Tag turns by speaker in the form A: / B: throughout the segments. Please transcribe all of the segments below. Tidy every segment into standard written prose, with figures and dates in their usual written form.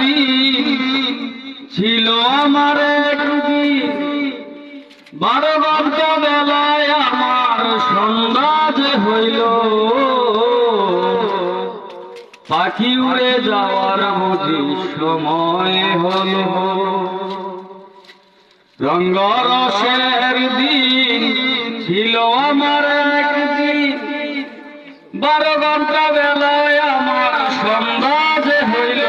A: দিন ছিল আমার একদিন 12 ঘন্টা বেলায় আমার সন্ধ্যা যে হইল পাখি উড়ে যাওয়ার বুঝি সময় হলো রঙ্গরসের দিন ছিল আমার একদিন 12 ঘন্টা বেলায় আমার সন্ধ্যা যে হইল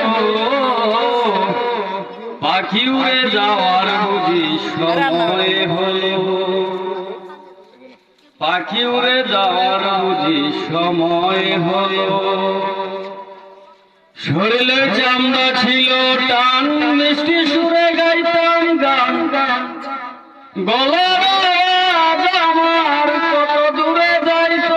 A: পাখি উড়ে যাওয়ার বুঝি সময় হলো পাখি উড়ে যাওয়ার বুঝি সময় হলো শরীরে চামড়া ছিল টান মিষ্টি সুরে গাইতাম গান গলার আওয়াজ আমার কত দূরে যাইত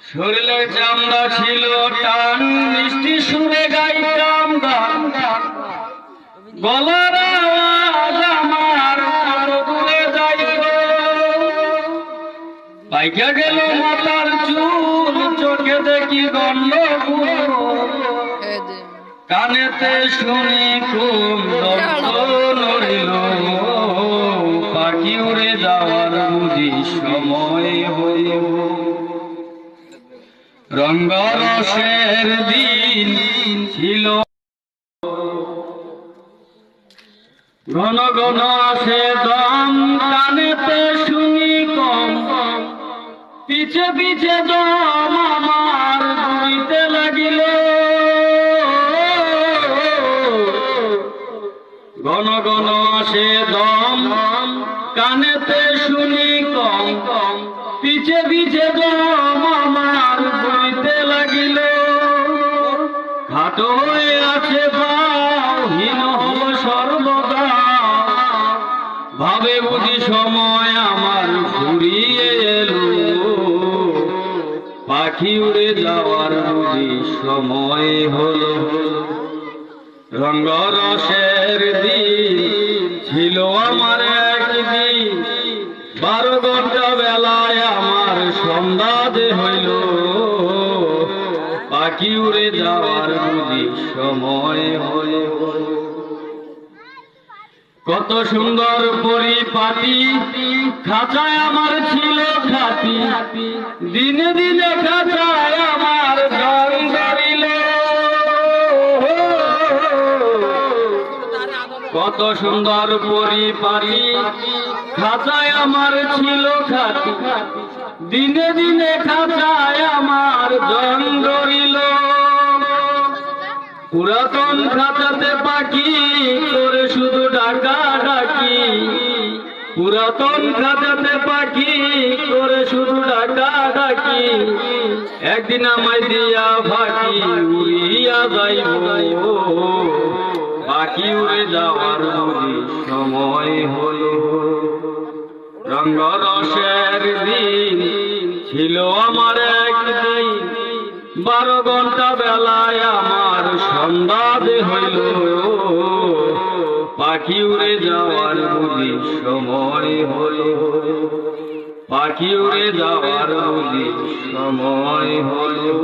A: শরীরে চামড়া ছিল টান মিষ্টি সুরে গাইতাম গান গলার আওয়াজ আমার কত দূরে যাইত পাইকা গেল মাথার চুল চোখে দেখি গন্ডগোল কানেতে শুনি খুব নড়িল পাখি উড়ে যাওয়ার বুঝি সময় হইল রঙ্গরসের দিন ছিল ঘন ঘন আসে দম কানেতে শুনি কম পিছে পিছে দম আমার দুইতে লাগিল ঘন ঘন আসে দম কানেতে শুনি কম পিছে পিছে দম আমার দুইতে লাগিল খাটো হয়ে আছে পাও হীন হব সর্বদা ভাবে বুঝি সময় আমার ফুরিয়ে এলো পাখি উড়ে যাওয়ার বুঝি সময় হলো রঙ্গরসের দিন ছিল আমার একদিন 12 ঘন্টা বেলায় আমার সন্ধ্যা যে হইল পাখি উড়ে যাওয়ার বুঝি সময় হলো কত সুন্দর পরিপাটি খাঁচায় আমার ছিল খাতি দিনে দিনে খাঁচায় আমার জল ধরিল কত সুন্দর পরিপাটি খাঁচায় আমার ছিল খাতি দিনে দিনে খাঁচায় আমার জল ধরিল পুরাতন খাঁচাতে পাখি করে শুধু ডাকা ডাকি পুরাতন খাঁচাতে পাখি করে শুধু ডাকা ডাকি একদিন আমায় দিয়া ফাঁকি উড়িয়া যাইব পাখি উড়ে যাওয়ার বুঝি সময় হলো রঙ্গরসের দিন ছিল আমার একদিন 12 ঘন্টা বেলায় আমার সন্ধ্যা যে হইল পাখি উড়ে যাওয়ার বুঝি সময় হলো পাখি উড়ে যাওয়ার বুঝি সময় হলো